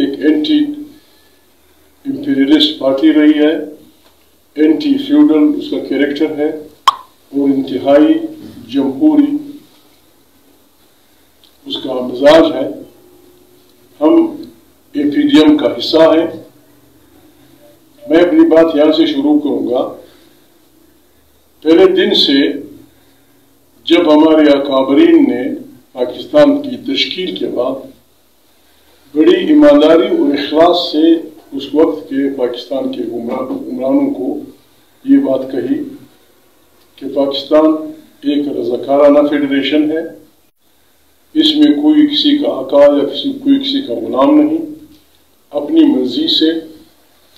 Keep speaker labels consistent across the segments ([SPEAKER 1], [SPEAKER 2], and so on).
[SPEAKER 1] ایک anti imperialist party رہی ہے، اینٹی فیوڈل اس کا کیریکٹر ہے اور انتہائی جمہوری اس کا مزاج ہے۔ ہم اے پی ڈی ایم کا حصہ ہیں۔ میں اپنی بات یہاں سے شروع کروں گا۔ پہلے دن سے جب ہمارے اکابرین نے پاکستان کی تشکیل کے بعد بڑی ایمانداری اور اخلاص سے اس وقت کے پاکستان کے حکمرانوں کو یہ بات کہی کہ پاکستان ایک رضاکارانہ فیڈریشن ہے، اس میں کوئی کسی کا آقا یا کوئی کسی کا غلام نہیں، اپنی مرضی سے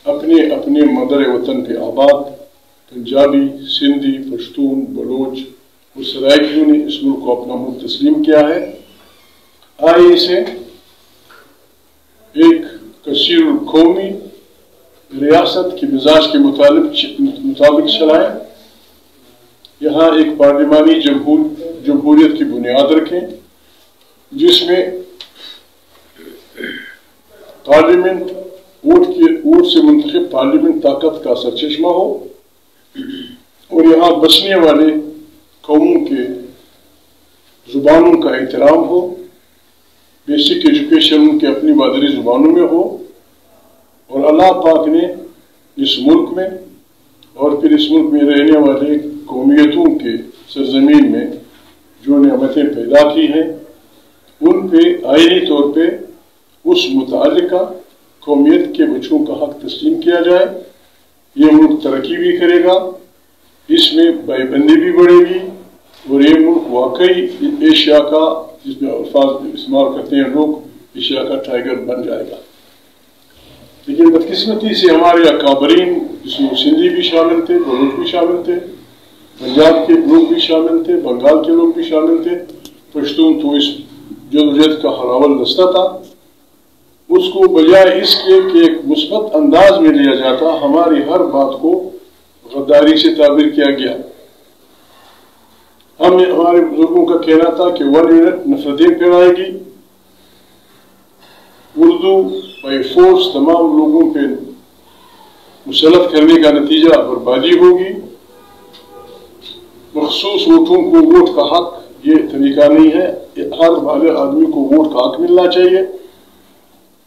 [SPEAKER 1] اپنے اپنے مادر وطن پہ آباد پنجابی، سندھی، پشتون، بلوچ اور سرائکیوں نے اس ملک کو اپنا ملک تسلیم کیا ہے۔ آئے اسے ایک کثیر القومی ریاست کے مزاج کے مطابق چلائیں، یہاں ایک پارلیمانی جمہوریت کی بنیاد رکھیں جس میں پارلیمنٹ ووٹ سے منتخب پارلیمنٹ طاقت کا سرچشمہ ہو اور یہاں بسنے والے قوموں کے زبانوں کا احترام ہو، بیسک ایجوکیشن ان کے اپنی مادری زبانوں میں ہو، اور اللہ پاک نے اس ملک میں اور پھر اس ملک میں رہنے والے قومیتوں کے سرزمین میں جو نعمتیں پیدا کی ہیں ان پہ آئینی طور پہ اس متعلقہ قومیت کے بچوں کا حق تسلیم کیا جائے۔ یہ ملک ترقی بھی کرے گا، اس میں بائی بندی بھی بڑھے گی اور یہ ملک واقعی ایشیا کا، جس میں الفاظ استعمال کرتے ہیں لوگ، ایشیا کا ٹائیگر بن جائے گا۔ لیکن بدقسمتی سے ہمارے اکابرین، جس میں سندھی بھی شامل تھے، بلوچ بھی شامل تھے، پنجاب کے لوگ بھی شامل تھے، بنگال کے لوگ بھی شامل تھے، پشتون تو اس جدوجہد کا حراول دستہ تھا، اس کو بجائے اس کے کہ ایک مثبت انداز میں لیا جاتا، ہماری ہر بات کو غداری سے تعبیر کیا گیا۔ ہمارے بزرگوں کا کہنا تھا کہ 1 یونٹ نفرتیں پھیلائے گی، اردو بائی فورس تمام لوگوں پہ مسلط کرنے کا نتیجہ بربادی ہوگی، مخصوص ووٹوں کو ووٹ کا حق، یہ طریقہ نہیں ہے، ہر والے آدمی کو ووٹ کا حق ملنا چاہیے۔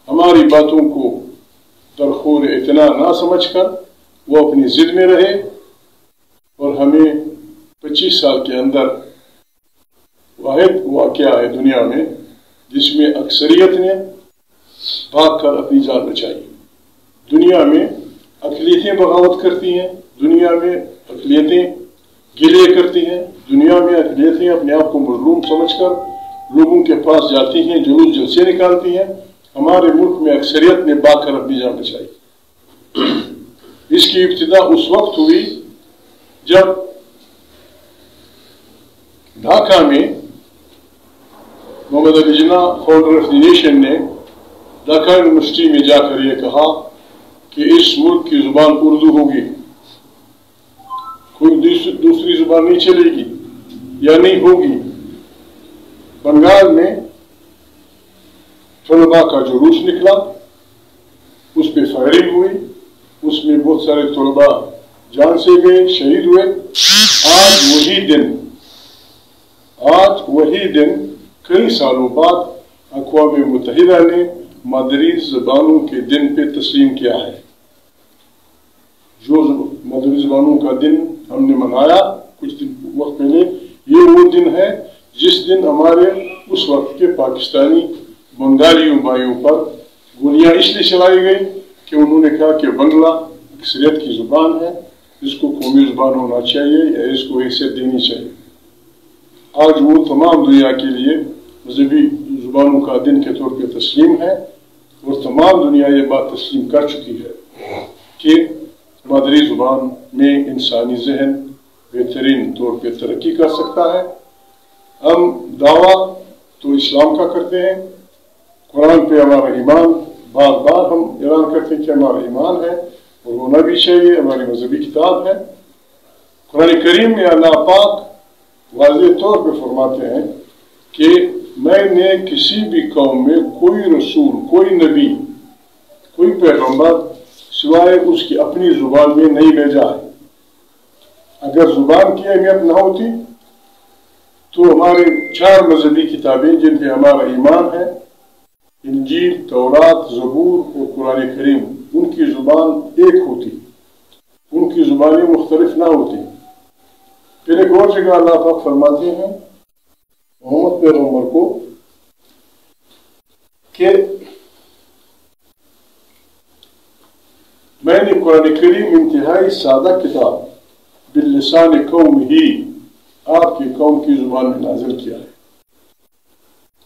[SPEAKER 1] ہماری باتوں کو درخور اعتنا نہ سمجھ کر وہ اپنی ضد میں رہے اور ہمیں 25 سال کے اندر واحد واقعہ ہے دنیا میں جس میں اکثریت نے بھاگ کر اپنی جان بچائی۔ دنیا میں اقلیتیں بغاوت کرتی ہیں، دنیا میں اقلیتیں گلے کرتی ہیں، دنیا میں اقلیتیں اپنے آپ کو مظلوم سمجھ کر لوگوں کے پاس جاتی ہیں، جلوس جلسے نکالتی ہیں۔ ہمارے ملک میں اکثریت نے بھاگ کر اپنی جان بچائی۔ اس کی ابتدا اس وقت ہوئی جب ڈھاکہ میں محمد Ali Jinnah founder of the nation نے ڈھاکہ یونیورسٹی میں جا کر یہ کہا کہ اس ملک کی زبان اردو ہوگی، کوئی دوسری زبان نہیں چلے گی یا نہیں ہوگی۔ بنگال میں طلباء کا جلوس نکلا، اس پہ فائرنگ ہوئی، اس میں بہت سارے طلباء جان سے گئے، شہید ہوئے۔ آج وہی دن کئی سالوں بعد اقوام متحدہ نے مادری زبانوں کے دن پہ تسلیم کیا ہے۔ جو مادری زبانوں کا دن ہم نے منایا کچھ دن وقت پہلے، یہ وہ دن ہے جس دن ہمارے اس وقت کے پاکستانی بنگالیوں بھائیوں پر گولیاں اس لیے چلائی گئی کہ انہوں نے کہا کہ بنگلہ اکثریت کی زبان ہے، اس کو قومی زبان ہونا چاہیے یا اس کو حیثیت دینی چاہیے۔ آج وہ تمام دنیا کے لیے مذہبی زبانوں کا دن کے طور پہ تسلیم ہے اور تمام دنیا یہ بات تسلیم کر چکی ہے کہ مادری زبان میں انسانی ذہن بہترین طور پہ ترقی کر سکتا ہے۔ ہم دعویٰ تو اسلام کا کرتے ہیں، قرآن پہ ہمارا ایمان بار بار ہم اعلان کرتے ہیں کہ ہمارا ایمان ہے اور ہونا بھی چاہیے، ہماری مذہبی کتاب ہے۔ قرآن کریم میں اللہ پاک واضح طور پہ فرماتے ہیں کہ میں نے کسی بھی قوم میں کوئی رسول، کوئی نبی کوئی پیغمبر سوائے اس کی اپنی زبان میں نہیں بھیجا ہے۔ اگر زبان کی اہمیت نہ ہوتی تو ہمارے 4 مذہبی کتابیں جن پہ ہمارا ایمان ہے، انجیل، تورات، زبور اور قرآن کریم، ان کی زبان ایک ہوتی، ان کی زبانیں مختلف نہ ہوتی۔ پھر ایک اور جگہ اللہ پاک فرماتے ہیں محمد پیغمبر کو کہ میں نے قرآن کریم انتہائی سادہ کتاب باللسان قوم ہی آپ کی قوم کی زبان میں نازل کیا ہے۔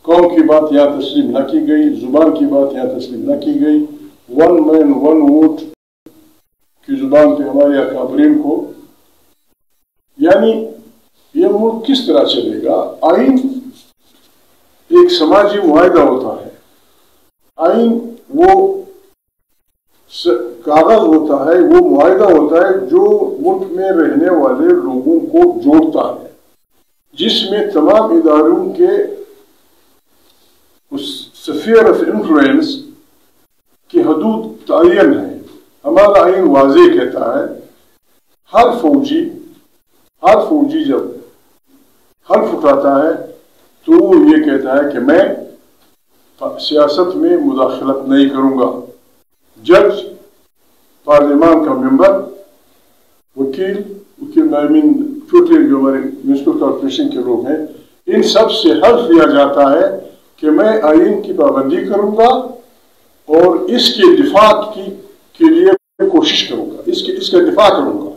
[SPEAKER 1] قوم کی بات یہاں تسلیم نہ کی گئی، زبان کی بات یہاں تسلیم نہ کی گئی۔ ون مین ون ووٹ کی زبان پہ ہمارے اکابرین کو، یعنی یہ ملک کس طرح چلے گا؟ آئین ایک سماجی معاہدہ ہوتا ہے، آئین وہ کاغذ ہوتا ہے، وہ معاہدہ ہوتا ہے جو ملک میں رہنے والے لوگوں کو جوڑتا ہے، جس میں تمام اداروں کے اس سفیر آف انفلوئنس کی حدود تعین ہے۔ ہمارا آئین واضح کہتا ہے ہر فوجی جب حلف اٹھاتا ہے تو وہ یہ کہتا ہے کہ میں سیاست میں مداخلت نہیں کروں گا۔ جج، پارلیمان کا ممبر، وکیل چھوٹے جو ہمارے میونسپل کارپوریشن کے لوگ ہیں، ان سب سے حلف لیا جاتا ہے کہ میں آئین کی پابندی کروں گا اور اس کے دفاع کے لیے کوشش کروں گا، اس کا دفاع کروں گا۔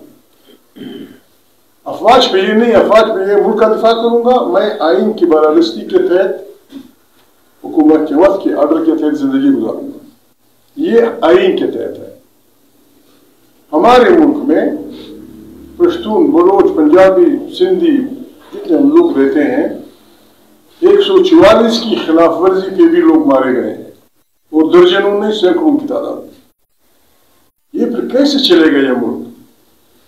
[SPEAKER 1] افواج پہ یہ نہیں، افواج پہ یہ ملک کا دفاع کروں گا، میں آئین کی بالادستی کے تحت، حکومت کے وقت کے آرڈر کے تحت زندگی گزاروں گا۔ یہ آئین کے تحت ہے۔ ہمارے ملک میں پشتون، بلوچ، پنجابی، سندھی جتنے لوگ رہتے ہیں، 144 کی خلاف ورزی پہ بھی لوگ مارے گئے ہیں، اور درجنوں میں سینکڑوں کی تعداد۔ یہ پھر کیسے چلے گا یہ ملک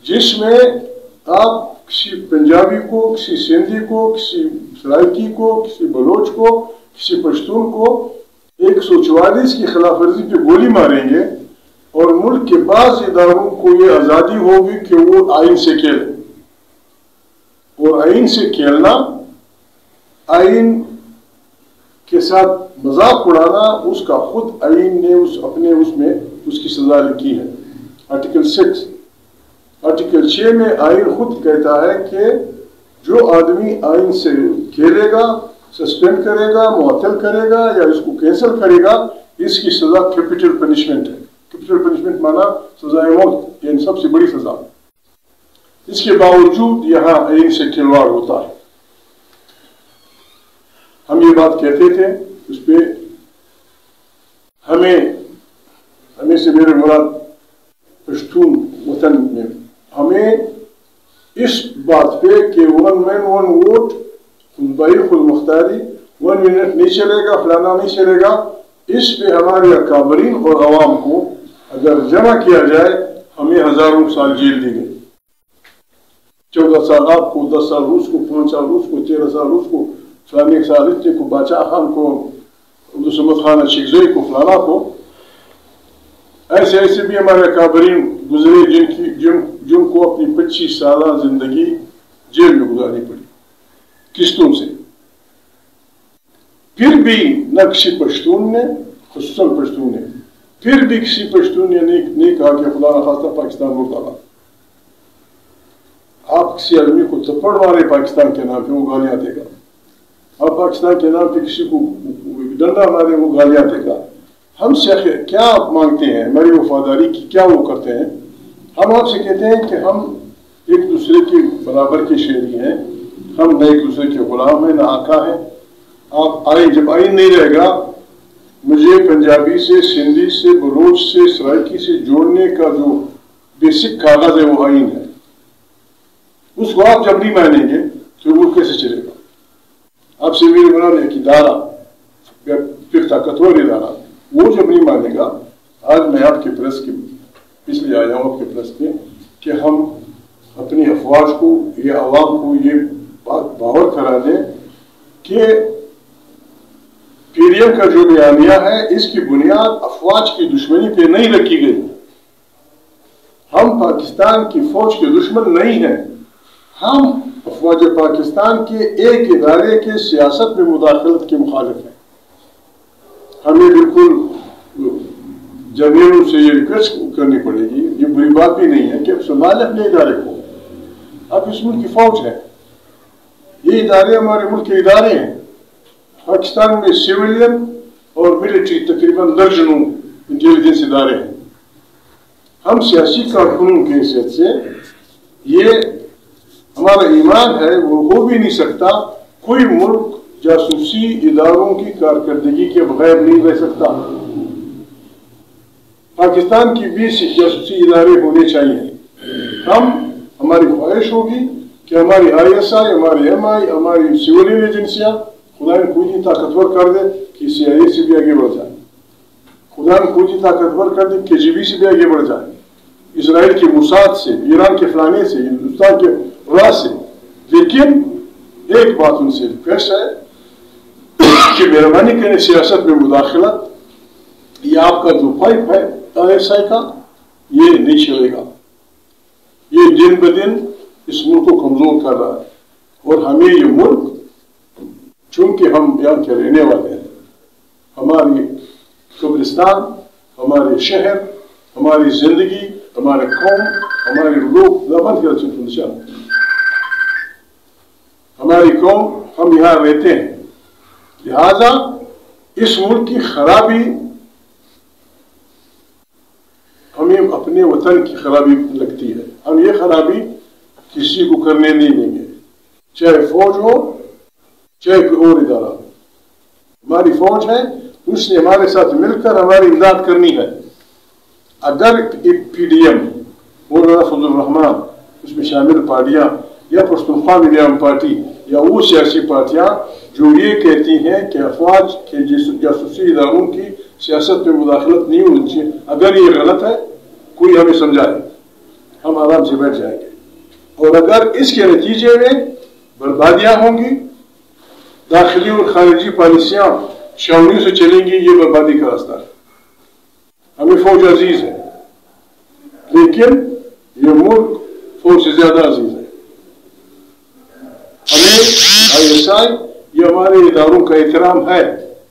[SPEAKER 1] جس میں آپ کسی پنجابی کو، کسی سندھی کو، کسی سرائکی کو، کسی بلوچ کو، کسی پشتون کو 144 کی خلاف ورزی پہ گولی ماریں گے، اور ملک کے بعض اداروں کو یہ آزادی ہوگی کہ وہ آئین سے کھیلیں، اور آئین سے کھیلنا، آئین کے ساتھ مذاق اڑانا، اس کا خود آئین نے اپنے اس میں اس کی سزا لکھی ہے۔ آرٹیکل 6 میں آئین خود کہتا ہے کہ جو آدمی آئین سے کھیلے گا، سسپینڈ کرے گا، معطل کرے گا یا اس کو کینسل کرے گا، اس کی سزا کیپٹل پنشمنٹ ہے۔ کیپٹل پنشمنٹ مانا سزائے موت، یعنی سب سے بڑی سزا۔ اس کے باوجود یہاں آئین سے کھلواڑ ہوتا ہے۔ ہم یہ بات کہتے تھے، اس پہ ہمیں سے میرے مراد پشتون وطن میں، ہمیں اس بات پہ کہ 1 مین 1 ووٹ، خود مختاری، 1 منٹ نہیں چلے گا، فلانا نہیں چلے گا، اس پہ ہمارے اکابرین اور عوام کو اگر جمع کیا جائے، ہمیں ہزاروں سال جیل دی گئی۔ 14 سال آپ کو، 10 سال روس کو، 5 سال روس کو، 13 سال روس کو، فلانے سال اتنے کو، باچا خان کو، عبدالصمد خان اشکزئی کو، فلانا کو، ایسے بھی ہمارے اکابرین گزرے جن کو اپنی 25 سالہ زندگی جیل میں گزارنی پڑی قسطوں سے۔ پھر بھی نہ کسی پشتون نے، خصوصاً پشتون نے، پھر بھی کسی پشتون نے نہیں کہا کہ خدا نخواستہ پاکستان ملک آباد۔ آپ کسی آدمی کو تھپڑ مارے پاکستان کے نام پہ، وہ گالیاں دے گا۔ آپ پاکستان کے نام پہ کسی کو ڈنڈا مارے، وہ گالیاں دے گا۔ ہم سے کیا آپ مانگتے ہیں؟ ہماری وفاداری کی کیا وہ کرتے ہیں؟ ہم آپ سے کہتے ہیں کہ ہم ایک دوسرے کے برابر کے شہری ہیں، ہم نہ ایک دوسرے کے غلام ہیں، نہ آقا ہیں۔ آپ جب آئین نہیں رہے گا، مجھے پنجابی سے، سندھی سے، بلوچ سے، سرائکی سے جوڑنے کا جو بیسک کاغذ ہے وہ آئین ہے۔ اس کو آپ جب نہیں مانیں گے تو وہ کیسے چلے گا؟ آپ سے میرے مراد ایک ادارہ یا پھر طاقتور ادارہ وہ جب نہیں مانے گا۔ آج میں آپ کے پریس کے اس لیے آیا ہوں آپ کے پریس میں کہ ہم اپنی افواج کو یا عوام کو یہ بات باور کرا دیں کہ PDM کا جو بیانیہ ہے اس کی بنیاد افواج کی دشمنی پہ نہیں رکھی گئی. ہم پاکستان کی فوج کے دشمن نہیں ہیں. ہم افواج پاکستان کے ایک ادارے کے سیاست میں مداخلت کے مخالف ہیں. ہمیں بالکل جنرلوں سے یہ ریکویسٹ کرنی پڑے گی، یہ بری بات بھی نہیں ہے کہ اب سنبھالیں اپنے ادارے کو. اب اس ملک کی فوج ہے، یہ ادارے ہمارے ملک کے ادارے ہیں. پاکستان میں سیولین اور ملٹری تقریباً درجنوں انٹیلیجنس ادارے ہیں. ہم سیاسی کارکنوں کی حیثیت سے یہ ہمارا ایمان ہے، وہ ہو بھی نہیں سکتا کوئی ملک جاسوسی اداروں کی کارکردگی کے بغیر نہیں رہ سکتا. پاکستان کی 20 جاسوسی ادارے ہونے چاہیے. ہماری خواہش ہوگی کہ ہماری ISI، ہماری MI، ہماری سیولین ایجنسیاں خدا نے کوئی اتنی طاقتور کر دے کہ CIA سے بھی آگے بڑھ جائے، خدا نے کوئی اتنی طاقتور کر دے KGB سے بھی آگے بڑھ جائے، اسرائیل کے موساد سے، ایران کے فلانے سے، ہندوستان کے روا سے. لیکن ایک بات ان سے ریکویسٹ ہے کہ مہربانی کریں سیاست میں مداخلت، یہ آپ کا جو پائپ ہے ISI کا یہ نہیں چلے گا. یہ دن بدن اس ملک کو کمزور کر رہا ہے. اور ہمیں یہ ملک، چونکہ ہم یہاں کے رہنے والے ہیں، ہماری قبرستان، ہمارے شہر، ہماری زندگی، ہمارے قوم، ہمارے لوگ ہماری قوم، ہم یہاں رہتے ہیں. لہذا اس ملک کی خرابی ہمیں اپنے وطن کی خرابی لگتی ہے. ہم یہ خرابی کسی کو کرنے نہیں دیں گے، چاہے فوج ہو چاہے کوئی اور ادارہ. ہماری فوج ہے، اس نے ہمارے ساتھ مل کر ہماری امداد کرنی ہے. اگر PDM، مولانا فضل الرحمان، اس میں شامل پارٹیاں یا پختونخوا ملیام پارٹی یا وہ سیاسی پارٹیاں جو یہ کہتی ہیں کہ افواج کے جاسوسی اداروں کی سیاست میں مداخلت نہیں ہونی چاہیے، اگر یہ غلط ہے کوئی ہمیں سمجھائے، ہم آرام سے بیٹھ جائیں گے. اور اگر اس کے نتیجے میں بربادیاں ہوں گی، داخلی اور خارجی پالیسیاں شاونی سے چلیں گی، یہ بربادی کا راستہ ہے. ہمیں فوج عزیز ہے، لیکن یہ ملک فوج سے زیادہ عزیز ہے. ہمیں ISI یہ ہمارے اداروں کا احترام ہے،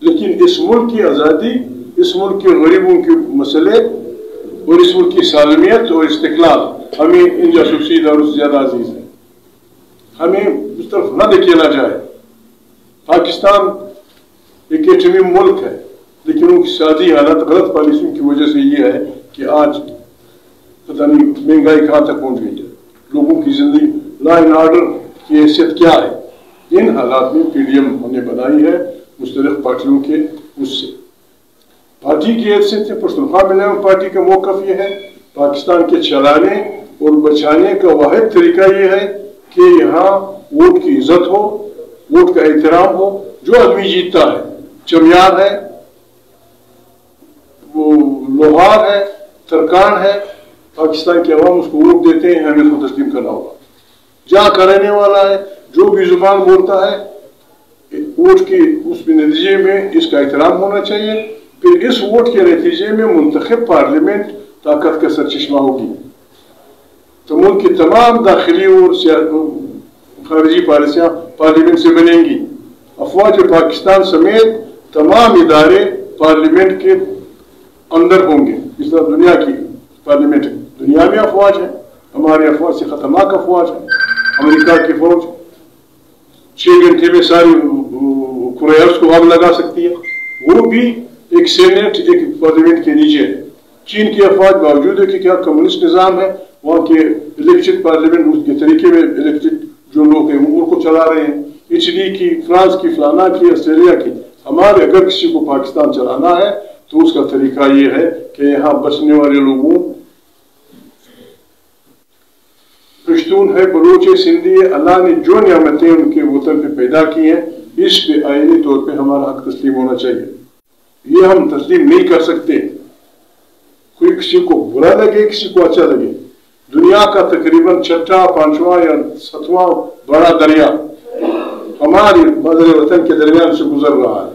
[SPEAKER 1] لیکن اس ملک کی آزادی، اس ملک کے غریبوں کے مسئلے اور اس ملک کی سالمیت اور استقلال ہمیں ان جاسوسی اداروں سے زیادہ عزیز ہے. ہمیں اس طرف نہ دھکیلا جائے. پاکستان ایک ایٹمی ملک ہے، لیکن ان کی سیاسی حالت غلط پالیسیوں کی وجہ سے یہ ہے کہ آج پتہ نہیں مہنگائی کہاں تک پہنچ گئی ہے، لوگوں کی زندگی، لا اینڈ آرڈر کی حیثیت کیا ہے. ان حالات میں PDM ہم نے بنائی ہے مختلف پارٹیوں کے اس سے. پارٹی کی حیثیت سے پختونخوا ملیام پارٹی کا موقف یہ ہے، پاکستان کے چلانے اور بچانے کا واحد طریقہ یہ ہے کہ یہاں ووٹ کی عزت ہو، ووٹ کا احترام ہو. جو آدمی جیتتا ہے، چمیار ہے، وہ لوہار ہے، ترکان ہے، پاکستان کے عوام اس کو ووٹ دیتے ہیں، ہمیں اس کو تسلیم کرنا ہوگا. جہاں کا رہنے والا ہے، جو بھی زبان بولتا ہے، ووٹ کی اس نتیجے میں اس کا احترام ہونا چاہیے. پھر اس ووٹ کے نتیجے میں منتخب پارلیمنٹ طاقت کا سرچشمہ ہوگی. تو ملک کی تمام داخلی اور خارجی پالیسیاں پارلیمنٹ سے بنیں گی. افواج پاکستان سمیت تمام ادارے پارلیمنٹ کے اندر ہوں گے. اس طرح دنیا کی پارلیمنٹ، دنیا میں افواج ہے، ہماری افواج سے خطرناک افواج ہے. امریکہ کی فوج 6 گھنٹے میں ساری کرائرس کو آگ لگا سکتی ہے، وہ بھی ایک سینٹ، ایک پارلیمنٹ کے نیچے ہے. چین کی افواج باوجود ہے کہ کیا کمیونسٹ نظام ہے، وہاں کے الیکٹڈ پارلیمنٹ اس کے طریقے میں الیکٹڈ جو لوگ ہیں وہ کو چلا رہے ہیں. اٹلی کی، فرانس کی، فلانا کی، آسٹریلیا کی. ہمارے اگر کسی کو پاکستان چلانا ہے تو اس کا طریقہ یہ ہے کہ یہاں بسنے والے لوگوں، پشتون ہے، بلوچ ہے، سندھی ہے، اللہ نے جو نعمتیں ان کے وطن پہ پیدا کی ہیں، اس پہ آئینی طور پہ ہمارا حق تسلیم ہونا چاہیے. یہ ہم تسلیم نہیں کر سکتے. کوئی کسی کو برا لگے، کسی کو اچھا لگے. دنیا کا تقریباً 6واں، 5واں یا 7واں بڑا دریا ہماری مادر وطن کے درمیان سے گزر رہا ہے.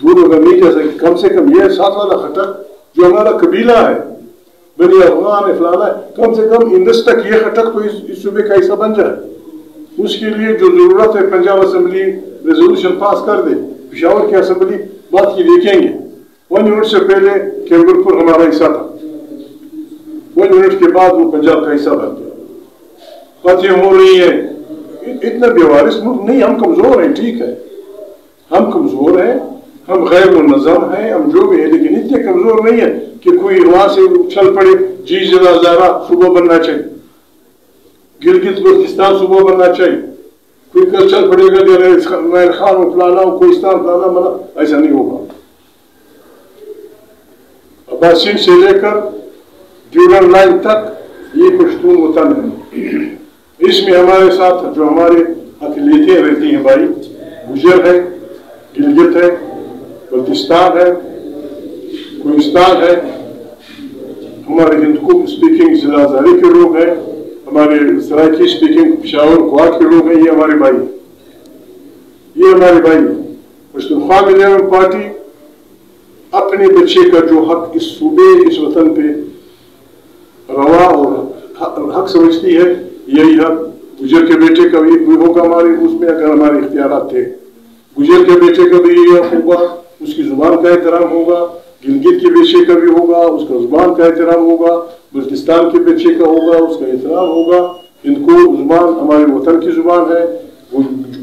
[SPEAKER 1] جھوٹ اگر نہیں کہہ سکتے، کم سے کم یہ ساتھ والا خٹک جو ہمارا قبیلہ ہے، بنی افغان ہے، فلانا ہے، کم سے کم اندس تک یہ خٹک تو اس صوبے کا حصہ بن جائے. اس کے لیے جو ضرورت ہے پنجاب اسمبلی ریزولوشن پاس کر دے، پشاور کی اسمبلی بات کی دیکھیں گے. 1 یونٹ سے پہلے کیمبر پور ہمارا حصہ تھا، 1 یونٹ کے بعد وہ پنجاب کا حصہ بن گیا. باتیں ہو رہی ہیں. اتنا بیوارث ملک نہیں، ہم کمزور ہیں، ٹھیک ہے، ہم کمزور ہیں، ہم غیر منظم ہیں، ہم جو بھی ہیں، لیکن اتنے کمزور نہیں ہیں کہ کوئی وہاں سے چھل پڑے جی ضلع ہزارہ صوبہ بننا چاہیے، گلگت بلتستان صوبہ بننا چاہیے، کوئی کل چل پڑے گا کہ میں خان ہوں فلانا ہوں کوئستان فلانا منا، ایسا نہیں ہوگا. عباسین سے لے کر ڈیورن لائن تک یہ پشتون وطن ہے. اس میں ہمارے ساتھ جو ہمارے اقلیتیں رہتی ہیں بھائی، گجر ہے، گلگت ہے، بلتستان ہے، کوئستان ہے، ہمارے ہندکو اسپیکنگ ضلع ہزارے کے لوگ ہیں، ہمارے سرائکی اسپیکنگ پشاور کوات کے لوگ ہیں. یہ ہمارے بھائی، یہ ہمارے بھائی. پشتونخوا ملیون پارٹی اپنے بچے کا جو حق اس صوبے اس وطن پہ روا اور حق سمجھتی ہے، یہی حق گجر کے بیٹے کا بھی ہوگا ہمارے اس میں، اگر ہمارے اختیارات تھے. گجر کے بیٹے کا بھی یہی حق ہوگا، اس کی زبان کا احترام ہوگا. گلگت کے بیٹے کا بھی ہوگا، اس کا زبان کا احترام ہوگا. بلتستان کے بچے کا ہوگا، اس کا احترام ہوگا. ہندکو زبان ہمارے وطن کی زبان ہے،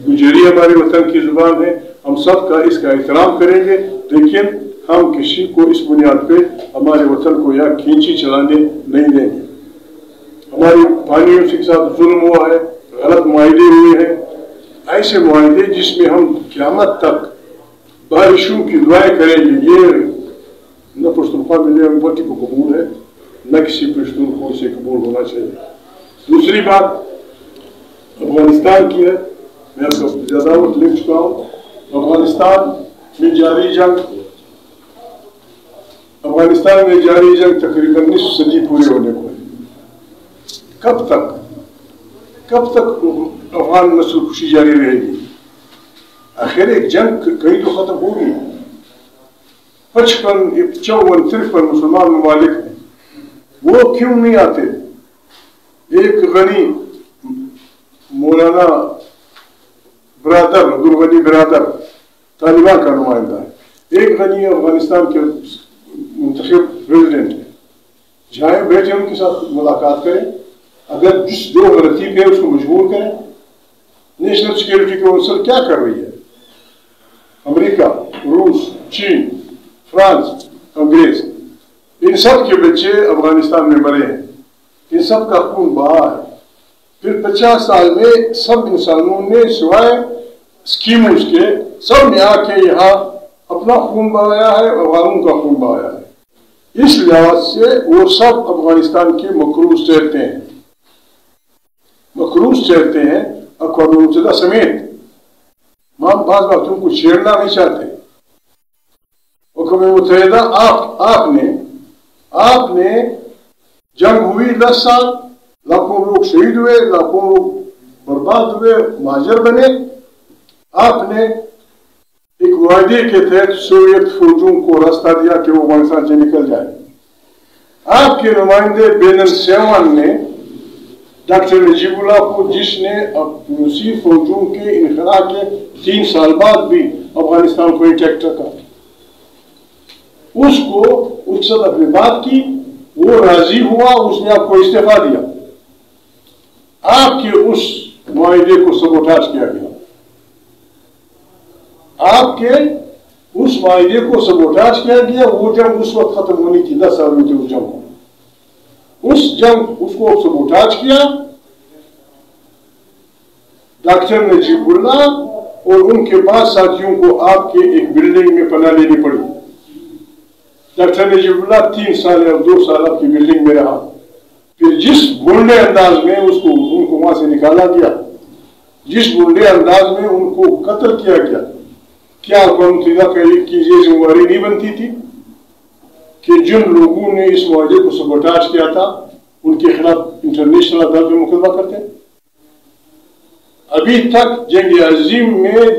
[SPEAKER 1] گجری ہمارے وطن کی زبان ہے. ہم سب کا اس کا احترام کریں گے، لیکن ہم کسی کو اس بنیاد پہ ہمارے وطن کو یا کھینچی چلانے نہیں دیں گے. ہماری پانیوں کے ساتھ ظلم ہوا ہے، غلط معاہدے ہوئے ہیں، ایسے معاہدے جس میں ہم قیامت تک بارشوں کی دعائیں کریں گے. یہ نہ پشتونخوا ملیون پارٹی کو قبول ہے، نہ کسی پشتون کو اسے قبول ہونا چاہیے. دوسری بات افغانستان کی ہے، میں آپ کو زیادہ وقت لکھ چکا ہوں. افغانستان میں جاری جنگ تقریباً نصف صدی پورے ہونے کو ہے. کب تک افغان نسل خوشی جاری رہے گی؟ آخر ایک جنگ کہیں تو ختم ہوگی. 55 54 53 مسلمان ممالک ہیں، وہ کیوں نہیں آتے؟ ایک غنی مولانا برادر عبدالغنی برادر طالبان کا نمائندہ ہے، ایک غنی افغانستان کے منتخب پریزیڈنٹ ہے. جائیں بیٹھے ان کے ساتھ ملاقات کریں، اگر جس جو غلطی پہ اس کو مجبور کریں. نیشنل سیکیورٹی کونسل کیا کر رہی ہے؟ امریکہ، روس، چین، فرانس، انگریز، ان سب کے بچے افغانستان میں مرے ہیں، ان سب کا خون بہا ہے. پھر 50 سال میں سب انسانوں نے سوائے اسکیموں کے سب نے آ کے یہاں اپنا خون بہایا ہے، افغانوں کا خون بہایا ہے. اس لحاظ سے وہ سب افغانستان کے مقروض چہرتے ہیں اقوام متحدہ سمیت. ہم بعض بات ان کو چھیڑنا نہیں چاہتے. اقوام متحدہ آپ نے جنگ ہوئی 10 سال، لاکھوں لوگ شہید ہوئے، لاکھوں لوگ برباد ہوئے، مہاجر بنے. آپ نے ایک وعدے کے تحت سوویت فوجوں کو راستہ دیا کہ وہ افغانستان سے نکل جائے. آپ کے نمائندے بین 7 نے ڈاکٹر نجیب اللہ کو، جس نے روسی فوجوں کے انخلا کے 3 سال بعد بھی افغانستان کو انٹیکٹ رکھا، اس کے ساتھ اپنی بات کی، وہ راضی ہوا، اس نے آپ کو استعفا دیا. آپ کے اس معاہدے کو سبوٹاج کیا گیا. آپ کے اس معاہدے کو سبوٹاج کیا گیا. وہ جنگ اس وقت ختم ہونی تھی، 10 سال میں تھے اس جنگ کو. اس کو سبوٹاج کیا ڈاکٹر نجیب اللہ اور ان کے بعد ساتھیوں کو آپ کے ایک بلڈنگ میں پناہ لینی پڑی. ڈاکٹر نجیب اللہ 3 سال یا 2 سال آپ کی بلڈنگ میں رہا. پھر جس گنڈے انداز میں ان کو وہاں سے نکالا گیا، جس گنڈے انداز میں ان کو قتل کیا گیا، کیا اقوام متحدہ کی یہ ذمہ نہیں بنتی تھی کہ جن لوگوں نے اس معاہدے کو سبوٹاج کیا تھا ان کے خلاف انٹرنیشنل عدالت میں مقدمہ کرتے؟ ابھی تک جنگ عظیم میں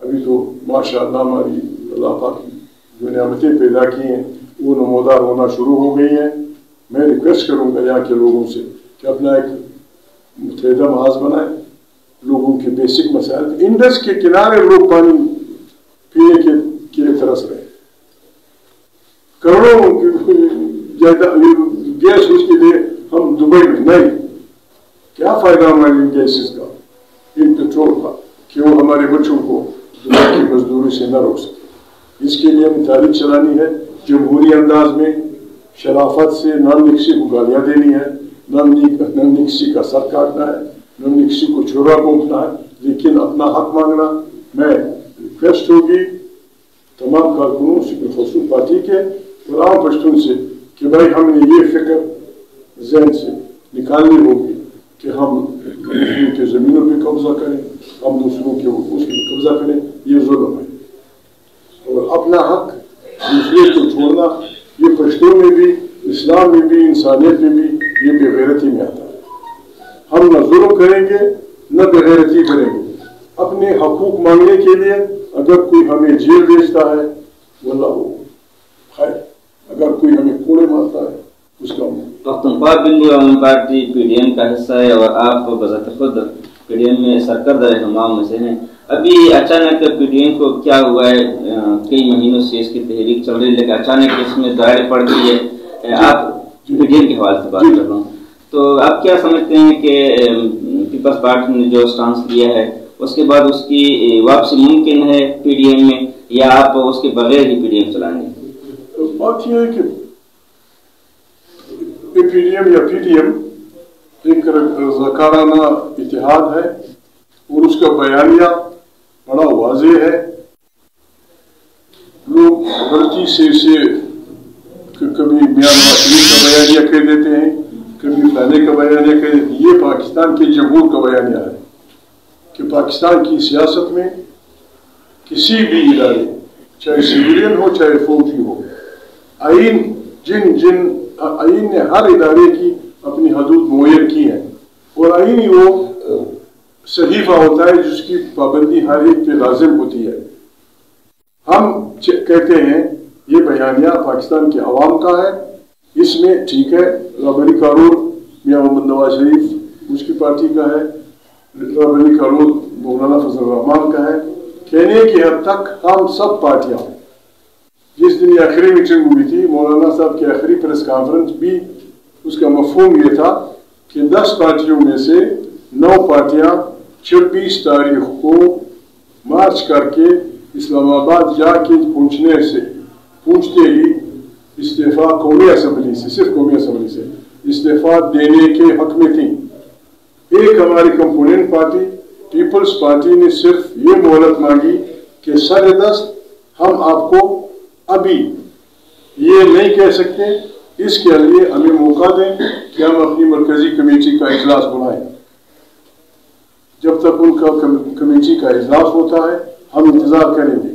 [SPEAKER 1] ابھی تو ماشاءاللہ ہماری اللہ پاک جو نعمتیں پیدا کی ہیں وہ نمودار ہونا شروع ہو گئی ہیں. میں ریکویسٹ کروں گا یہاں کے لوگوں سے کہ اپنا ایک متحدہ محاذ بنائیں. لوگوں کے بیسک مسائل, انڈس کے کنارے لوگ پانی پینے کے لیے ترس رہے ہیں, کروڑوں گیس اس کے لیے ہم دبئی میں نہیں. کیا فائدہ ہمارے ان گیسز کا, ان پیٹرول کا, کہ وہ ہمارے بچوں کو دبئی کی مزدوری سے نہ روک سکے. اس کے لیے ہمیں تاریخ چلانی ہے جمہوری انداز میں, شرافت سے. نان نکسی کو گالیاں دینی ہے, نان نکسی کا سر کاٹنا ہے, نان نکسی کو چھوڑا پونکنا ہے, لیکن اپنا حق مانگنا. میں ریکویسٹ ہوگی تمام کارکنوں سے, خصوص پارٹی کے اور عام پشتون سے, کہ بھائی ہم نے یہ فکر ذہن سے نکالنی ہوگی کہ ہم دوسروں کے زمینوں پہ قبضہ کریں, ہم دوسروں کے اس پہ قبضہ کریں. یہ ظلم ہے. اور اپنا حق دوسرے کو چھوڑنا, یہ پشتوں میں بھی, اسلام میں بھی, انسانیت میں بھی یہ بے غیرتی میں آتا ہے. ہم نہ ظلم کریں گے نہ بے غیرتی کریں گے. اپنے حقوق مانگنے کے لیے اگر کوئی ہمیں جیل بھیجتا ہے واللہ وہ خیر, اگر کوئی ہمیں کوڑے مارتا ہے اس کا.
[SPEAKER 2] پختونخوا بندی عوامی پارٹی پی ڈی ایم کا حصہ ہے اور آپ بذات خود پی ڈی ایم میں سرکردہ رہنما میں سے ہیں. ابھی اچانک پی ڈی ایم کو کیا ہوا ہے, کئی مہینوں سے اس کی تحریک چل رہی ہے لیکن اچانک اس میں دائرے پڑ گئی ہے. آپ پی ڈی ایم کے حوالے سے بات کر رہا ہوں, تو آپ کیا سمجھتے ہیں کہ پیپلز پارٹی نے جو سٹانس لیا ہے اس کے بعد اس کی واپسی ممکن ہے پی ڈی ایم میں, یا آپ اس کے بغیر ہی پی ڈی ایم چلائیں گے؟
[SPEAKER 1] بات یہ ہے کہ پی ڈی ایم یا پی ڈی ایم ایک رضاکارانہ اتحاد ہے اور اس کا بیانیہ بڑا واضح ہے. لوگ غلطی سے اسے کبھی میاں نواز شریف کا بیانیہ کہہ دیتے ہیں, کبھی فلانے کا بیانیہ کہہ دیتے ہیں. یہ پاکستان کے جمہور کا بیانیہ ہے کہ پاکستان کی سیاست میں کسی بھی ادارے, چاہے سویلین ہو چاہے فوجی ہو, آئین نے ہر ادارے کی اپنی حدود معین کی ہیں, اور آئین ہی وہ صحیفہ ہوتا ہے جس کی پابندی ہر ایک پہ لازم ہوتی ہے. ہم کہتے ہیں یہ بیانیہ پاکستان کے عوام کا ہے, اس میں ٹھیک ہے رابری کارور میاں محمد نواز شریف اس کی پارٹی کا ہے, رابری کارور مولانا فضل الرحمان کا ہے. کہنے کی حد تک ہم سب پارٹیاں, جس دن آخری میٹنگ ہوئی تھی مولانا صاحب کی آخری پریس کانفرنس بھی, اس کا مفہوم یہ تھا کہ 10 پارٹیوں میں سے 9 پارٹیاں 26 تاریخ کو مارچ کر کے اسلام آباد جا کے پہنچتے ہی استعفیٰ قومی اسمبلی سے, صرف قومی اسمبلی سے استعفیٰ دینے کے حق میں تھیں. ایک ہماری کمپوننٹ پارٹی پیپلز پارٹی نے صرف یہ مہلت مانگی کہ سر دست ہم آپ کو ابھی یہ نہیں کہہ سکتے, اس کے لیے ہمیں موقع دیں کہ ہم اپنی مرکزی کمیٹی کا اجلاس بلائیں. جب تک ان کا کمیٹی کا اجلاس ہوتا ہے ہم انتظار کریں گے.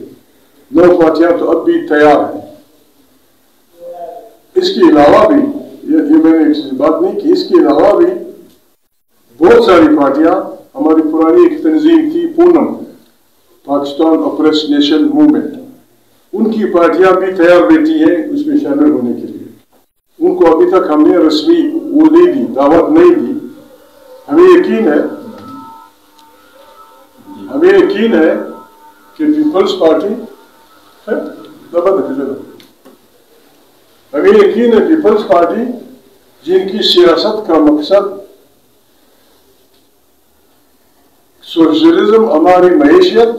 [SPEAKER 1] 9 پارٹیاں تو اب بھی تیار ہیں. اس کے علاوہ بھی یہ میں نے بات نہیں کی, اس کے علاوہ بھی بہت ساری پارٹیاں, ہماری پرانی ایک تنظیم تھی PONM, Pakistan oppressed national movement, ان کی پارٹیاں بھی تیار بیٹھی ہیں اس میں شامل ہونے کے لیے. ان کو ابھی تک ہم نے رسمی وہ نہیں دی, دعوت نہیں دی. ہمیں یقین ہے کہ پیپلز پارٹی ہمیں یقین ہے پیپلز پارٹی جن کی سیاست کا مقصد سوشلزم ہماری معیشت,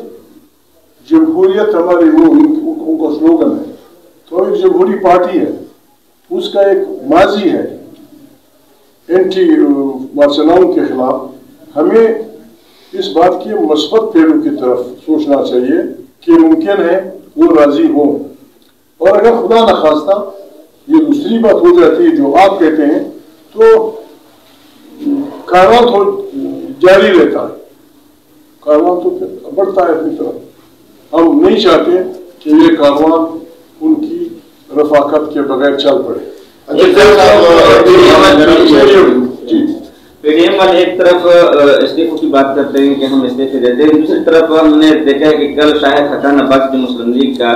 [SPEAKER 1] جمہوریت ہماری وہ ان کا سلوگن ہے, تو ایک جمہوری پارٹی ہے, اس کا ایک ماضی ہے اینٹی مارشلاؤں کے خلاف. ہمیں اس بات کے مثبت پہلو کی طرف سوچنا چاہیے کہ ممکن ہے وہ راضی ہوں, اور اگر خدا نخواستہ یہ دوسری بات ہو جاتی ہے جو آپ کہتے ہیں تو کاروان تو جاری رہتا ہے, کاروان تو پھر بڑھتا ہے اپنی طرف. ہم نہیں چاہتے کہ یہ کاروان ان کی رفاقت کے بغیر چل پڑے.
[SPEAKER 2] PDM والے ایک طرف استعفوں کی بات کرتے ہیں کہ ہم استعفے دیتے ہیں، دوسری طرف ہم نے دیکھا ہے کہ کل شاہد حقان عباس جو مسلم لیگ کا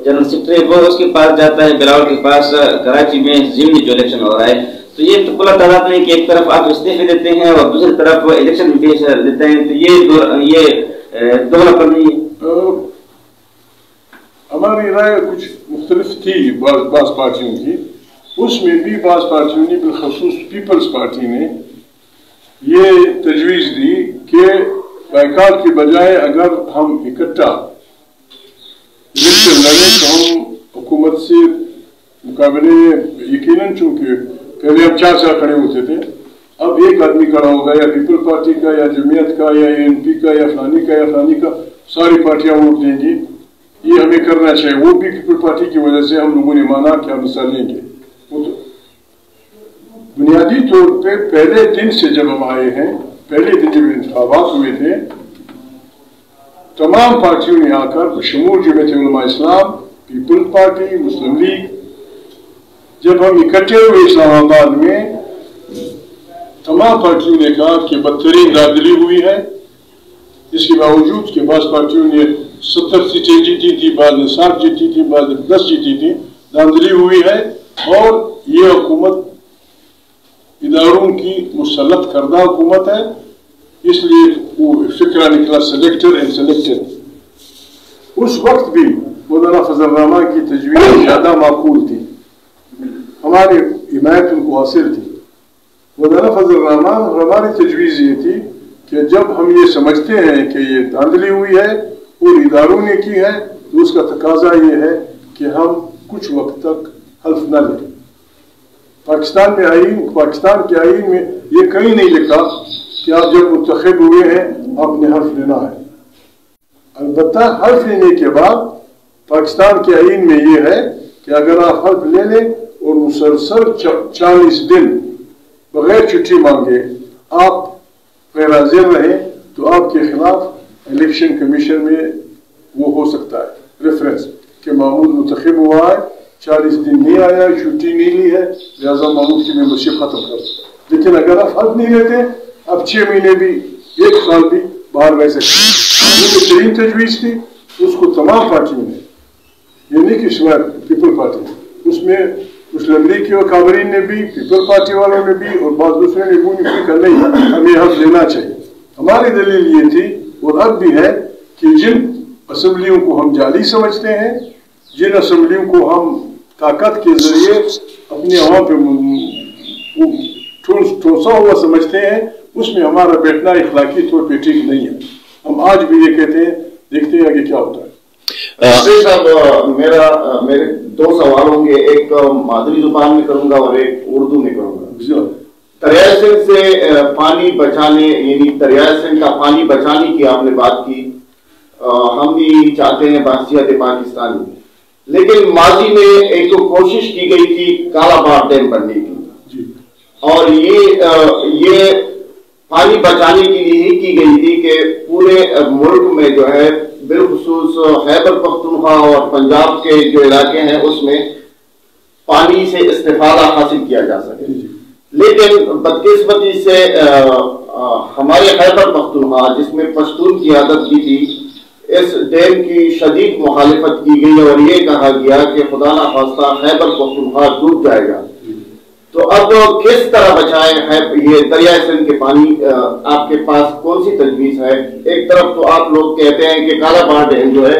[SPEAKER 2] جنرل سیکرٹری وہ اس کے پاس جاتا ہے بلاول کے پاس کراچی میں ضمنی جو الیکشن ہو رہا ہے، تو یہ تو کھلا تعداد نہیں کہ ایک طرف آپ استعفے دیتے ہیں اور دوسری طرف الیکشن بھی پیش دیتے ہیں، تو یہ دوہرا پر نہیں ہے؟
[SPEAKER 1] ہماری رائے کچھ مختلف تھی بعض پارٹیوں کی، اس میں بھی بعض پارٹیوں نے بالخصوص پیپلز پارٹی نے یہ تجویز دی کہ بائیکاٹ کی بجائے اگر ہم اکٹھا الیکشن لڑیں تو ہم حکومت سے مقابلے یقیناً، چونکہ پہلے ہم 4 سال کھڑے ہوتے تھے، اب ایک آدمی کھڑا ہوگا یا پیپل پارٹی کا یا جمعیت کا یا ANP کا یا فلانی کا، ساری پارٹیاں ووٹ دیں گی، یہ ہمیں کرنا چاہیے۔ وہ بھی پیپل پارٹی کی وجہ سے ہم لوگوں نے مانا کہ ہم حصہ لیں گے۔ وہ تو بنیادی طور پہ پہلے دن سے جب ہم آئے ہیں، پہلے دن جب انتخابات ہوئے تھے، تمام پارٹیوں نے آ کر بشمول جمعیت علماء اسلام، پیپل پارٹی، مسلم لیگ، جب ہم اکٹھے ہوئے اسلام آباد میں، تمام پارٹیوں نے کہا کہ بدترین داخلی ہوئی ہے، اس کے باوجود کہ بعض پارٹیوں نے 70 سیٹیں جیتی تھی، بعض نے 60 جیتی تھی، بعض نے 10 جیتی تھی، داخلی ہوئی ہے، اور یہ حکومت اداروں کی مسلط کردہ حکومت ہے، اس لیے وہ فکرہ نکلا سلیکٹر اینڈ سلیکٹڈ۔ اس وقت بھی مولانا فضل الرحمان کی تجویز زیادہ معقول تھی، ہماری حمایت ان کو حاصل تھی۔ مولانا فضل الرحمان اور ہماری تجویز یہ تھی کہ جب ہم یہ سمجھتے ہیں کہ یہ دھاندلی ہوئی ہے اور اداروں نے کی ہے، تو اس کا تقاضا یہ ہے کہ ہم کچھ وقت تک حلف نہ لیں۔ پاکستان کے آئین میں یہ کہیں نہیں لکھا کہ آپ جب منتخب ہوئے ہیں آپ نے حلف لینا ہے۔ البتہ حلف لینے کے بعد پاکستان کے آئین میں یہ ہے کہ اگر آپ حلف لے لیں اور مسلسل 40 دن بغیر چھٹی مانگے آپ غیر حاضر رہیں تو آپ کے خلاف الیکشن کمیشن میں وہ ہو سکتا ہے ریفرنس کہ محمود منتخب ہوا ہے، 40 دن نہیں آیا، چھٹی نہیں لی ہے، لہذا محمود کی ممبرشپ ختم کر دو۔ لیکن اگر آپ حلف نہیں لیتے اب 6 مہینے بھی 1 سال بھی باہر رہ سکتے۔ جو بہترین تجویز تھی اس کو تمام پارٹیوں نے، یہ نہیں کہ سوائے پیپل پارٹی، اس میں مسلم لیگ کے کابرین نے بھی، پیپل پارٹی والوں نے بھی، اور بعض دوسرے نے بھی کر نہیں، ہمیں حق لینا چاہیے۔ ہماری دلیل یہ تھی اور اب بھی ہے کہ جن اسمبلیوں کو ہم جعلی سمجھتے ہیں، جن اسمبلیوں کو ہم طاقت کے ذریعے اپنی عوام پہ ٹھونسا ہوا سمجھتے ہیں، اس میں ہمارا بیٹھنا اخلاقی طور پہ ٹھیک نہیں ہے۔ ہم آج بھی یہ کہتے ہیں، دیکھتے ہیں آگے کیا ہوتا ہے۔
[SPEAKER 3] صاحب میرے 2 سوال ہوں گے، ایک مادری زبان میں کروں گا اور ایک اردو میں کروں گا۔ دریائے سندھ سے پانی بچانے، یعنی دریائے سندھ کا پانی بچانے کی آپ نے بات کی، ہم بھی چاہتے ہیں بحثیت پاکستان میں، لیکن ماضی میں ایک تو کوشش کی گئی تھی کالا باغ ڈیم بننے کی، اور یہ پانی بچانے کے لیے ہی کی گئی تھی کہ پورے ملک میں جو ہے بالخصوص خیبر پختونخوا اور پنجاب کے جو علاقے ہیں اس میں پانی سے استفادہ حاصل کیا جا سکے۔ لیکن بدقسمتی سے ہمارے خیبر پختونخوا جس میں پشتون کی عادت بھی تھی، اس ڈیم کی شدید مخالفت کی گئی اور یہ کہا گیا کہ خدا نہ خواستہ خیبر پختونخوا ڈوب جائے گا۔ تو اب کس طرح بچائیں یہ دریائے سندھ کے پانی؟ آپ کے پاس کون سی تجویز ہے؟ ایک طرف تو آپ لوگ کہتے ہیں کہ کالا باغ ڈیم جو ہے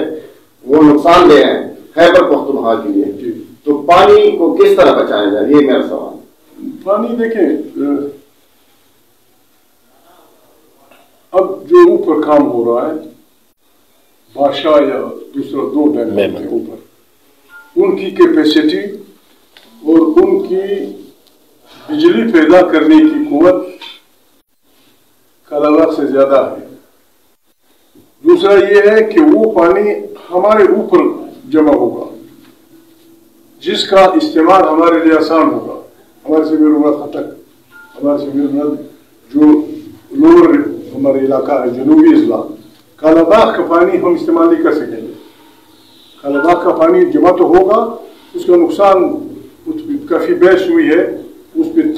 [SPEAKER 3] وہ نقصان دہ ہے خیبر پختونخوا کے لیے، تو پانی کو کس طرح بچایا جائے، یہ میرا سوال۔
[SPEAKER 1] پانی دیکھیں، اب جو اوپر کام ہو رہا ہے بادشاہ یا دوسرا 2 ڈیم کے اوپر، ان کی کیپیسٹی اور ان کی بجلی پیدا کرنے کی قوت کالا باغ سے زیادہ ہے۔ دوسرا یہ ہے کہ وہ پانی ہمارے اوپر جمع ہوگا جس کا استعمال ہمارے لیے آسان ہوگا، ہمارے سے بیرون خطک، ہمارے سے بیرون جو لوور ہمارے علاقہ ہے جنوبی اضلاع، کالا باغ کا پانی ہم استعمال نہیں کر سکیں گے۔ کالا باغ کا پانی جمع تو ہوگا، اس کا نقصان کافی بحث ہوئی ہے، اس پہ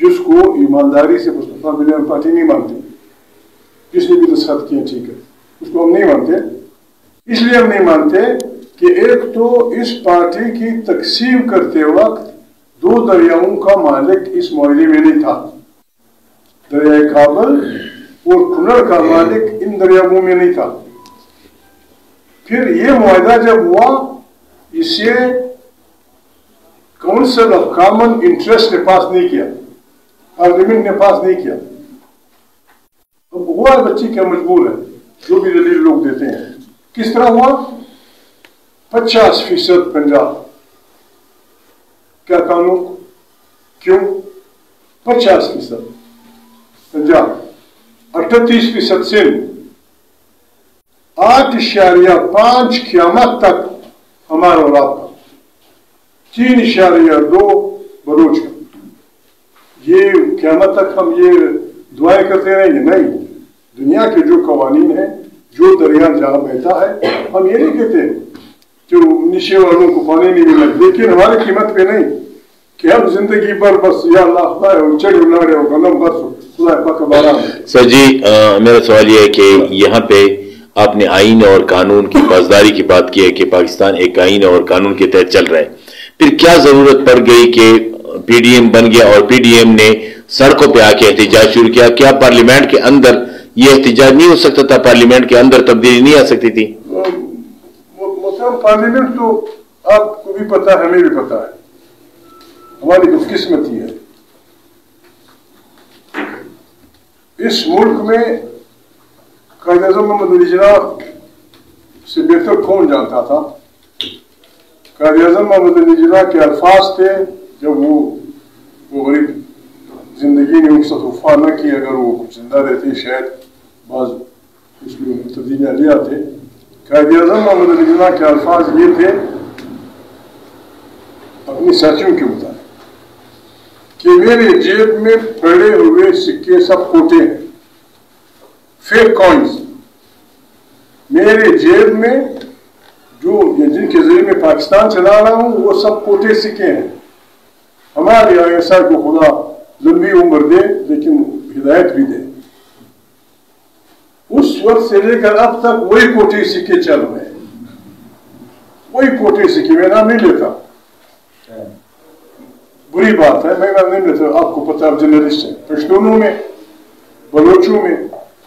[SPEAKER 1] جس کو ایمانداری سے مصطفیٰ ملین پارٹی نہیں مانتی، جس نے بھی دستخط کیے ٹھیک ہے، اس کو ہم نہیں مانتے. اس لیے ہم نہیں مانتے کہ ایک تو اس پارٹی کی تقسیم کرتے وقت 2 دریاؤں کا مالک اس معاہدے میں نہیں تھا. دریائے کابل اور کنڑ کا مالک ان دریاؤں میں نہیں تھا. پھر یہ معاہدہ جب ہوا اسے کونسل آف کامن انٹرسٹ نے پاس نہیں کیا، پارلیمنٹ نے پاس نہیں کیا. اب ہوا بچی کیا مجبور ہے، جو بھی دلیل لوگ دیتے ہیں. کس طرح ہوا؟ 50% پنجاب. کیا قانون؟ کیوں 50% پنجاب، 38% سندھ، 8.5 قیامت تک ہمارا علاقہ، 3.2 بلوچ کا. یہ قیامت تک ہم یہ دعائیں کرتے رہیں گے؟ نہیں. دنیا کے جو قوانین ہیں، جو دریا جہاں بہتا ہے، ہم یہ نہیں کہتے کہ نیچے والوں کو پانی نہیں ملا، لیکن ہماری قیمت پہ نہیں کہ ہم زندگی بھر بس یا اللہ خدا چڑھ اڑے ہو قلم برس خدا پاک بارہ.
[SPEAKER 4] سر جی میرا سوال یہ ہے کہ یہاں پہ آپ نے آئین اور قانون کی پاسداری کی بات کی ہے کہ پاکستان ایک آئین اور قانون کے تحت چل رہا ہے. پھر کیا ضرورت پڑ گئی کہ پی ڈی ایم بن گیا اور پی ڈی ایم نے سڑکوں پہ آ کے احتجاج شروع کیا؟ کیا پارلیمنٹ کے اندر یہ احتجاج نہیں ہو سکتا تھا؟ پارلیمنٹ کے اندر تبدیلی نہیں آ سکتی تھی؟
[SPEAKER 1] پارلیمنٹ تو آپ کو بھی پتا ہے، ہمیں بھی پتا ہے، ہماری بدقسمتی ہے. اس ملک میں قائد اعظم محمد علی جناح سے بہتر کون جانتا تھا؟ قائد اعظم محمد علی جناح کے الفاظ تھے جب وہ غریب زندگی نے ان سے وفا نہ کی، اگر وہ زندہ رہتے شاید بعض اس میں تبدیلیاں لے آتے. قائد اعظم محمد علی جناح کے الفاظ یہ تھے اپنی ساتھیوں کے مطابق کہ میرے جیب میں پڑے ہوئے سکے سب کوٹے ہیں، فیک کوائنز. میرے جیب میں جو جن کے ذریعے میں پاکستان چلا رہا ہوں وہ سب کوٹے سکے ہیں. ہمارے ایسا کو خدا لمبی عمر دے لیکن ہدایت بھی دے. اس وقت سے لے کر اب تک وہی کوٹے سکے چل رہے ہیں، وہی کوٹے سکے. میں نام نہیں لیتا، بری بات ہے، میں نام نہیں لیتا. آپ کو پتا جرنلسٹ ہے. پشتونوں میں، بلوچوں میں،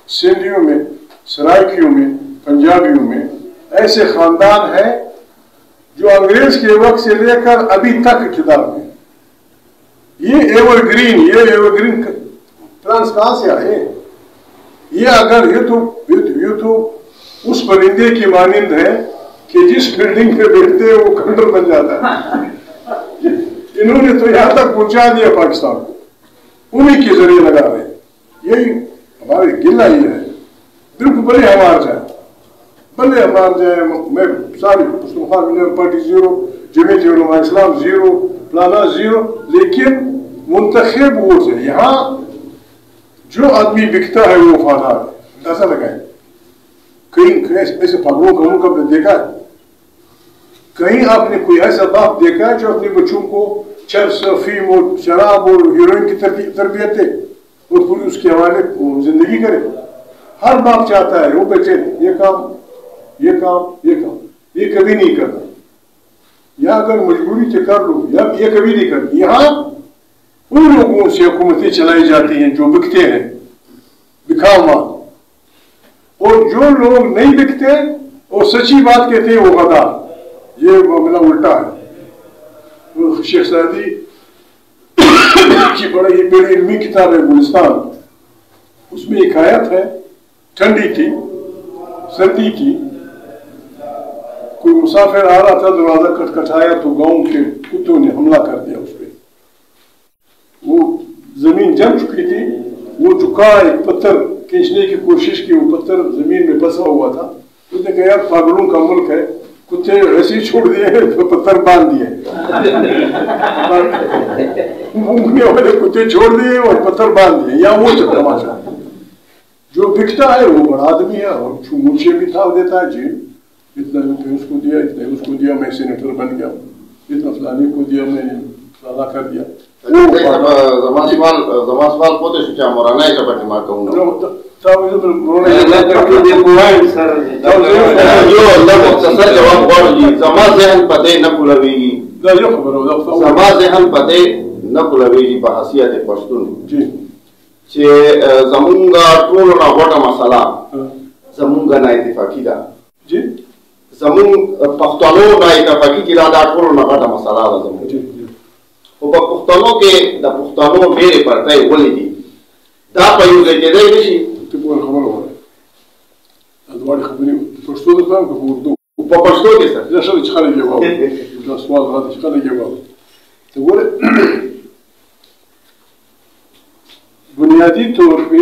[SPEAKER 1] سندھیوں میں، سرائکیوں میں، پنجابیوں میں ایسے خاندان ہیں جو انگریز کے وقت سے لے کر ابھی تک اقتدار میں. یہ ایور گرین پلانس کہاں سے آئے؟ یہ اگر یہ تو اس پرندے کی مانند ہے کہ جس بلڈنگ پہ بیٹھتے وہ کھنڈر بن جاتا ہے. انہوں نے تو یہاں تک پہنچا دیا پاکستان کو، انہیں کے ذریعے لگا رہے. یہی ہمارے گلہ یہ ہے. بالکل بھلے ہمار جائے میں ساری پارٹی زیرو، جمعیت علماء اسلام زیرو، فلانا زیرو، لیکن منتخب ووٹ ہے. یہاں جو آدمی بکتا ہے وہ وفادار ہے. اندازہ لگائیں. کہیں ایسے پاگلوں کا ملک آپ نے دیکھا ہے؟ کہیں آپ نے کوئی ایسا باپ دیکھا ہے جو اپنے بچوں کو چرس، افیم اور شراب اور ہیروئن کی تربیت دے اور پوری اس کے حوالے زندگی کرے؟ ہر باپ چاہتا ہے وہ بچے یہ کام یہ کبھی نہیں کرنا، یا اگر مجبوری سے کر لو، یا یہ کبھی نہیں کرنا. یہاں ان لوگوں سے حکومتیں چلائی جاتی ہیں جو بکتے ہیں، بکھاؤ مال، اور جو لوگ نہیں بکتے اور سچی بات کہتے ہیں وہ غدار. یہ معاملہ الٹا ہے. شیخ سعدی کی بڑی علمی کتاب ہے گلستان، اس میں ایک آیت ہے، ٹھنڈی تھی، سردی تھی، کوئی مسافر آ رہا تھا، دروازہ کھٹکھٹایا تو گاؤں کے کتوں نے حملہ کر دیا اس پہ. وہ زمین جم چکی تھی، وہ جھکا ایک پتھر کھینچنے کی کوشش کی، وہ پتھر زمین میں پھنسا ہوا تھا. اس نے کہا یار پاگلوں کا ملک ہے، کتے ایسے ہی چھوڑ دیے ہیں تو پتھر باندھ دیے، مونگنے والے کتے چھوڑ دیے اور پتھر باندھ دیے. یا وہ تماشا جو بکتا ہے وہ بڑا آدمی ہے اور مونچھے بھی تھا دیتا ہے، جی اتنا روپے اس کو دیا، اتنا اس کو دیا، میں سینیٹر بن گیا، اتنا فلانے کو دیا، میں فلانا کر دیا.
[SPEAKER 3] زمان سوال پوتے شچا مورانا ہے چپٹی ماں کہوں گا جو اللہ مختصر جواب غور جی زمان ذہن پتے نہ کلوی گی زمان ذہن پتے نہ کلوی جی بحثیت پشتون چھے زمونگا ٹولنا غوٹا مسئلہ زمونگا نا اتفاقی دا زمون پختانو نا اتفاقی کی دا ٹولنا غوٹا مسئلہ دا زمون او په پښتنو کې د پښتنو ډېرې پرتې ولې دي دا په یو ځای کې دی نشي
[SPEAKER 1] ته کوم خبره وایې دا وړي خبرې پښتو ته کوم په اردو
[SPEAKER 3] په پښتو کې څه
[SPEAKER 1] دا څه چې خلک یې وایي دا سوال راځي چې خلک یې وایي ته ګوره بنیادی طور پہ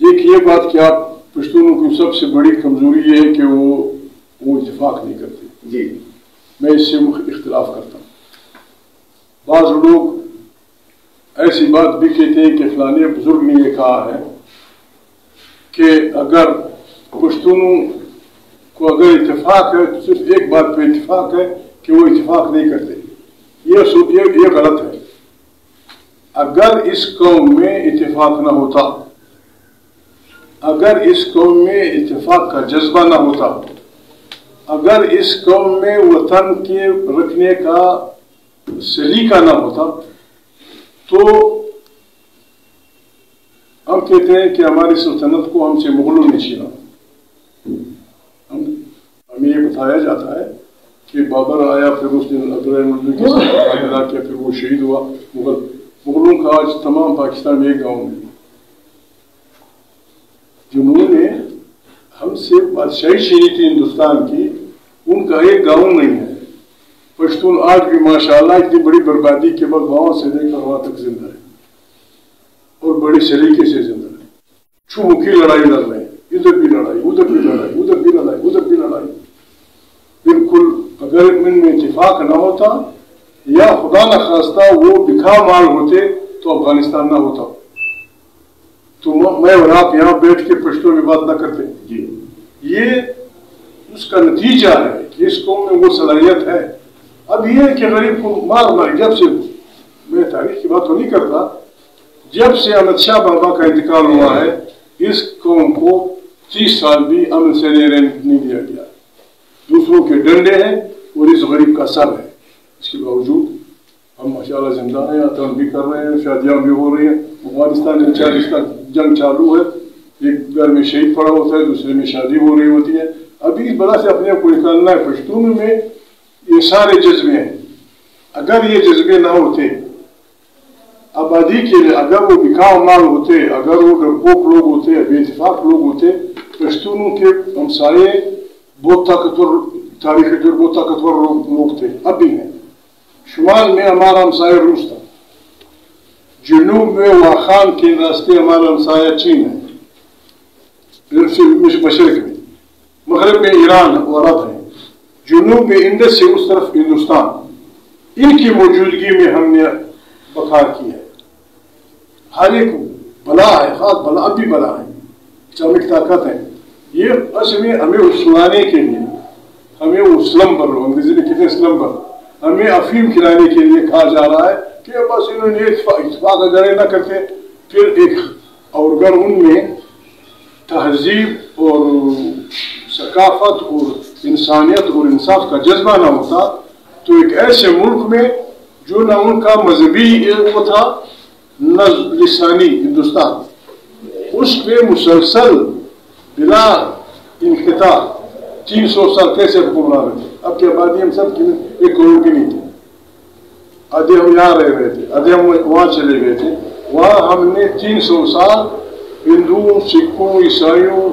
[SPEAKER 1] ایک یہ بات کہ آپ پشتونوں کی سب سے بڑی کمزوری یہ ہے کہ وہ اتفاق نہیں کرتے
[SPEAKER 3] جی
[SPEAKER 1] میں اس سے اختلاف کرتا ہوں بعض لوگ ایسی بات بھی کہتے ہیں کہ فلانے بزرگ نے یہ کہا ہے کہ اگر پشتونوں کو اگر اتفاق ہے تو صرف ایک بات پہ اتفاق ہے کہ وہ اتفاق نہیں کرتے یہ غلط ہے اگر اس قوم میں اتفاق نہ ہوتا اگر اس قوم میں اتفاق کا جذبہ نہ ہوتا اگر اس قوم میں وطن کے رکھنے کا سلیقہ نہ ہوتا تو ہم کہتے ہیں کہ ہماری سلطنت کو ہم سے مغلوں نے چھینا ہمیں یہ بتایا جاتا ہے کہ بابر آیا پھر اس نے کے ساتھ مقابلہ کیا پھر وہ شہید ہوا مغلوں کا آج تمام پاکستان میں ایک گاؤں میں جنہوں نے ہم سے بادشاہی چھینی تھی ہندوستان کی ان کا ایک گاؤں نہیں ہے پشتون آج بھی ماشاءاللہ اتنی بڑی بربادی کے بعد گاؤں سے لے کر وہاں تک زندہ ہے اور بڑے سلیقے سے زندہ ہے چھو کی لڑائی لڑ رہے ہیں ادھر بھی لڑائی ادھر بھی لڑائی ادھر بھی لڑائی ادھر بھی لڑائی بالکل اگر ان میں اتفاق نہ ہوتا یا خدا نہ خواستہ وہ بکھا مال ہوتے تو افغانستان نہ ہوتا تو میں اور آپ یہاں بیٹھ کے پشتوں میں بات نہ کرتے
[SPEAKER 3] جی
[SPEAKER 1] یہ اس کا نتیجہ ہے کہ اس قوم میں وہ صلاحیت ہے اب یہ کہ غریب کو مار ماری جب سے میں تاریخ کی بات تو نہیں کرتا جب سے احمد شاہ بابا کا انتقال ہوا ہے اس قوم کو 30 سال بھی امن سے نہیں دیا گیا دوسروں کے ڈنڈے ہیں اور اس غریب کا سر ہے اس کے باوجود ہم ماشاءاللہ زندہ ہیں عطن بھی کر رہے ہیں شادیاں بھی ہو رہی ہیں افغانستان میں 40 تک جنگ چالو ہے ایک گھر میں شہید پڑا ہوتا ہے دوسرے میں شادی ہو رہی ہوتی ہے ابھی اس بلا سے اپنے آپ کو نکالنا ہے پشتون میں یہ سارے جذبے ہیں اگر یہ جذبے نہ ہوتے آبادی کے لیے اگر وہ بکھاؤ مال ہوتے اگر وہ ڈرپوک لوگ ہوتے بے اتفاق لوگ ہوتے پشتونوں کے ہمسائے بہت طاقتور تاریخ کے بہت طاقتور لوگ تھے اب بھی ہیں شمال میں ہمارا ہمسایہ روس تھا جنوب میں واخان کے راستے ہمارا ہمسایہ چین ہے مشرق میں مغرب میں ایران اور عرب ہے جنوب میں انڈس سے اس طرف ہندوستان ان کی موجودگی میں ہم نے بقا کی ہے ہر ایک بلا ہے خاص بلا اب بھی بلا ہے چمک طاقت ہے یہ اصل میں ہمیں سلانے کے لیے ہمیں وہ سلمبر انگریزی میں کتنے سلمبر ہمیں افیم کھلانے کے لیے کہا جا رہا ہے کہ بس انہوں نے اتفاق اگر نہ کرتے پھر ایک اور اگر ان میں تہذیب اور ثقافت اور انسانیت اور انصاف کا جذبہ نہ ہوتا تو ایک ایسے ملک میں جو نہ ان کا مذہبی وہ تھا نہ لسانی ہندوستان اس پہ مسلسل بلا انقطاع 300 سال کیسے حکمران رہے اب کی آبادی ہم سب کی 1 کروڑ کی نہیں تھی آدھے ہم یہاں رہ رہے تھے آدھے ہم وہاں چلے گئے تھے وہاں ہم نے 300 سال ہندوؤں سکھوں عیسائیوں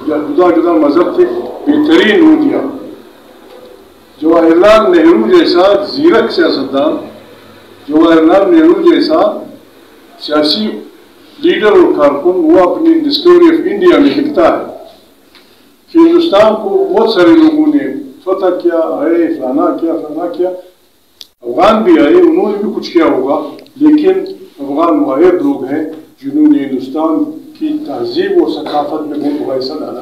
[SPEAKER 1] جدا جدا مذہب تھے بہترین ہو دیا جواہر لال نہرو جیسا زیرک سیاستدان جواہر لال نہرو جیسا سیاسی لیڈر اور کارکن وہ اپنی ڈسکوری آف انڈیا میں لکھتا ہے کہ ہندوستان کو بہت سارے لوگوں نے فتح کیا ہے فلانا کیا افغان بھی آئے انہوں نے بھی کچھ کیا ہوگا لیکن افغان واحد لوگ ہیں جنہوں نے ہندوستان کی تہذیب اور ثقافت میں بہت حصہ ڈالا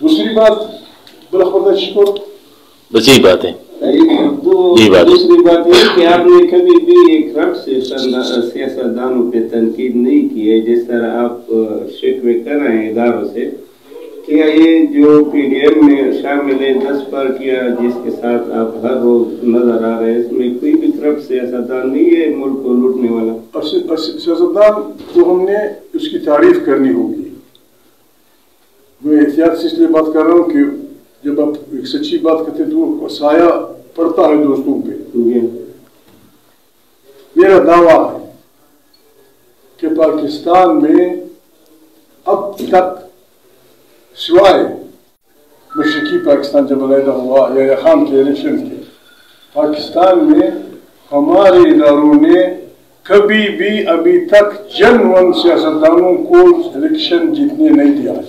[SPEAKER 1] دوسری بات بلخبرداشی کو
[SPEAKER 4] بس یہی بات ہے.
[SPEAKER 5] دوسری بات یہ کہ آپ نے کبھی بھی ایک رب سے سیاستدانوں پہ تنقید نہیں کی ہے، جس طرح آپ شکوے کر رہے ہیں اداروں سے. کیا یہ جو پی ڈی ایم میں شامل ہے 10 پارٹیاں جس کے ساتھ آپ ہر روز نظر آ رہے ہیں، اس میں کوئی بھی طرف سیاستدان نہیں ہے ملک کو لوٹنے والا؟
[SPEAKER 1] سیاستدان تو ہم نے اس کی تعریف کرنی ہوگی. میں احتیاط سے اس لیے بات کر رہا ہوں کہ جب آپ ایک سچی بات کرتے ہیں تو سایہ پڑتا ہے دوستوں پہ. میرا دعویٰ ہے کہ پاکستان میں اب تک سوائے مشرقی پاکستان جب علیحدہ ہوا یا خان کے الیکشن کے، پاکستان میں ہمارے اداروں نے کبھی بھی ابھی تک جنون سیاستدانوں کو الیکشن جیتنے نہیں دیا ہے.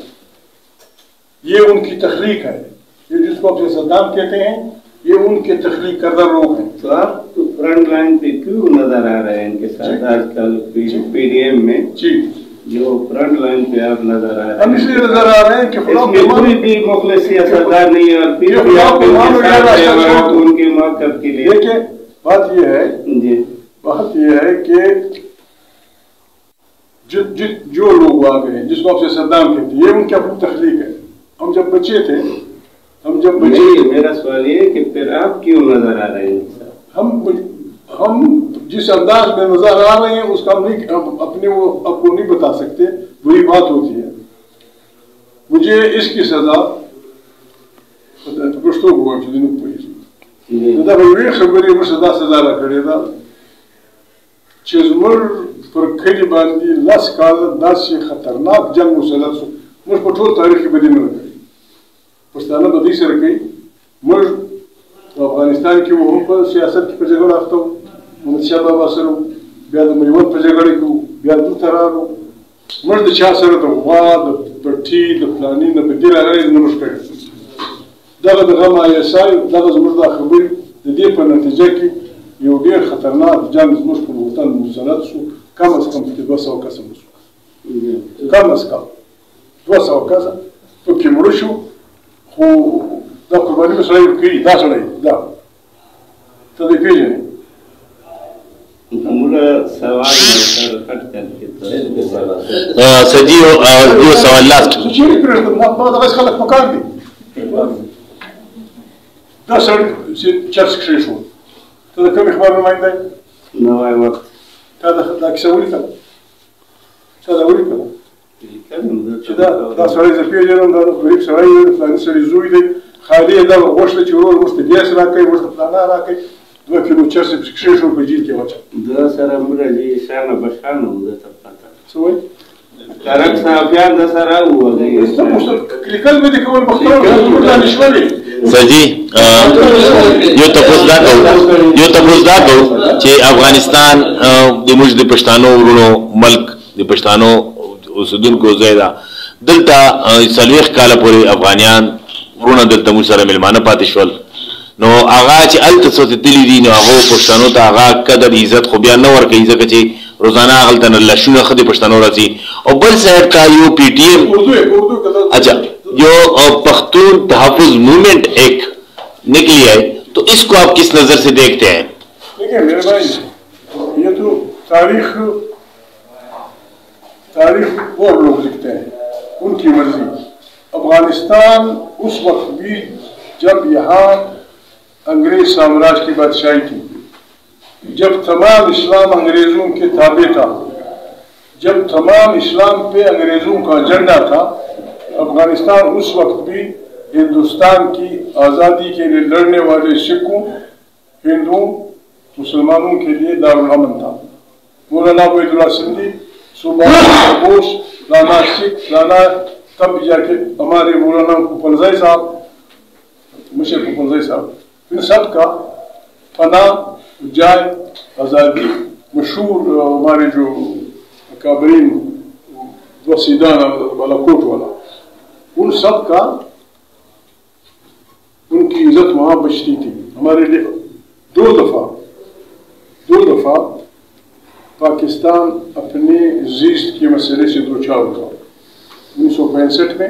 [SPEAKER 1] یہ ان کی تخلیق ہے. یہ جس کو آپ سیاستدان کہتے ہیں یہ ان کے تخلیق کردہ لوگ ہیں.
[SPEAKER 5] تو آپ فرنٹ لائن پہ کیوں نظر آ رہے ہیں ان کے ساتھ آج کل پی ڈی ایم میں؟ جی جو فرنٹ لائن پہ آپ نظر آ رہے ہیں، ہم اس لیے نظر آ رہے ہیں کہ کوئی بھی مخلص سیاستدان نہیں ہے اور پھر ان کے موقف کے لیے.
[SPEAKER 1] دیکھیں بات یہ ہے جی، بات یہ ہے کہ جو لوگ آ گئے جس کو آپ سیاستدان کہتے ہیں یہ ان کی اپنی تخلیق ہے. ہم جب بچے تھے
[SPEAKER 5] میرا سوال یہ ہے کہ پھر آپ کیوں نظر آ رہے ہیں؟
[SPEAKER 1] ہم جس انداز میں نظر آ رہے ہیں اس کا ہم اپنے وہ آپ کو نہیں بتا سکتے. وہی بات ہوتی ہے. مجھے اس کی سزا پشتو ہوا خبری میں سزا را کڑے دا چزمر پر کھلی باندھی لس کال دس یہ خطرناک جنگ مسلط سو مجھ پٹھول تاریخی بدی میں رکھی پشتانہ بدی سے رکھی. مجھ افغانستان کی وہ پر سیاست کی پر جگڑ آفتا ہوں محمد شاہ بابا سرو بیاد میوت پر جگڑی کو بیاد دو ترارو مجھ دا چاہ سر دا غوا دا بٹھی دا فلانی دا بدیر آگئی دا نمش کردی داغا دا غم آئی سائی داغا زمرد خبری دا دی پر نتیجہ کی یو دیر خطرناک جنگ مش پر وطن مسلط سو کم از کم کی 200 قسم سو کم از کم 200 قسم تو کی مرشو خو دا قربانی میں سرائی کی دا سرائی دا تا دی پیجے
[SPEAKER 5] ہمارا سوال سر کٹ کر کے
[SPEAKER 4] سجی جو سوال لاسٹ
[SPEAKER 1] سچیری پر بعد آغاز خلق مکان دی دا سرائی چرس کشیش ہو تا دا کم اخبار نمائندہ ہے
[SPEAKER 5] نوائی وقت
[SPEAKER 1] تا دا کسا ہوئی تا تا دا ہوئی تا دا سرائی زفیر جنم دا غریب سرائی فلانی سرائی زوی دی خالی دا غوشت چورور مست دیس راکای مست پلانا راکای 2 کیلو چرس کشیش ہو پر جیل کے وچا
[SPEAKER 5] دا سر امرا جی شانہ بشانہ ہوں دا تب پاتا
[SPEAKER 1] سوئی
[SPEAKER 5] کارک صحابیان دا سر آو ہوا گئی
[SPEAKER 1] کلکل میں دیکھو بختار
[SPEAKER 4] سجی یو تپوز دا کو چه افغانستان دی مجھ دی پشتانو ورونو ملک دی پشتانو سدون کو زیدہ دلتا سلویخ کالا پوری افغانیان ورونو دلتا مجھ سر ملمانہ پاتشول نو آغا چه التصوت تلی دی نو آغا پشتانو تا آغا قدر عزت خوبیان نور که عزت چه روزانہ آغلتا نلشون خد پشتانو رسی اور بل سیٹ کا یو پی ٹی ایم اچھا جو پختون تحفظ مومنٹ ایک نکلی ہے تو اس کو آپ کس نظر سے دیکھتے ہیں؟
[SPEAKER 1] دیکھیں میرے بھائی یہ تو تاریخ اور لوگ لکھتے ہیں ان کی مرضی. افغانستان اس وقت بھی جب یہاں انگریز سامراج کی بادشاہی تھی، جب تمام اسلام انگریزوں کے تابع تھا، جب تمام اسلام پہ انگریزوں کا ایجنڈا تھا، افغانستان اس وقت بھی ہندوستان کی آزادی کے لیے لڑنے والے سکھوں، ہندوؤں، مسلمانوں کے لیے دارالامن تھا. مولانا عبید اللہ سندھی، سبحان بوس، رانا سکھ، رانا تب جا کے ہمارے مولانا پلزائی صاحب، مشرف پلزائی صاحب، ان سب کا پناہ جائے آزادی مشہور ہمارے جو کابرین وسیدان والا کوٹ والا، ان سب کا ان کی عزت وہاں بچتی تھی. ہمارے لیے دو دفعہ پاکستان اپنے زیست کے مسئلے سے دو چار ہوا. 1965 میں